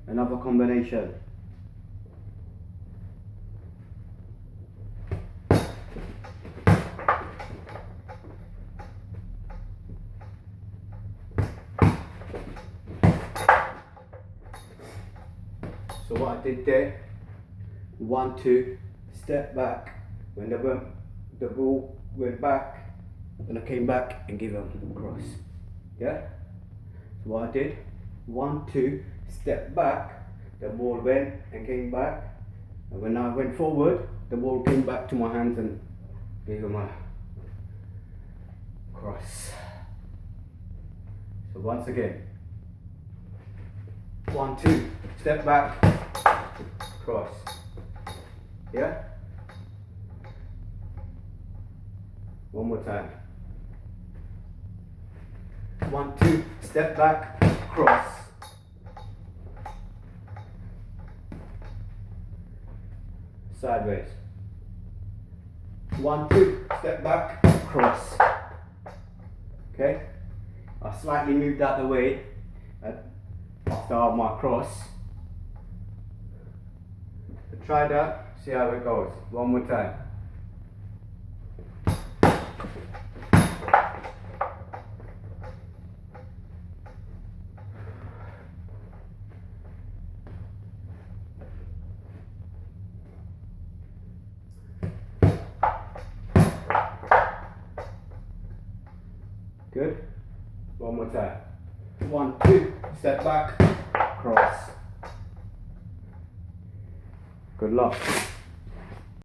Another combination. So what I did there, 1, 2, step back. When the ball went back, then I came back and gave him a cross. Yeah? So what I did, 1, 2, step back, the ball went and came back. And when I went forward, the ball came back to my hands and gave him a cross. So once again, 1, 2, step back, cross. Yeah? One more time. 1, 2, step back, cross. Sideways. 1, 2, step back, cross. Okay? I slightly moved out the way after my cross. So try that, see how it goes. One more time. Good. One more time. 1, 2, step back, cross. Good luck.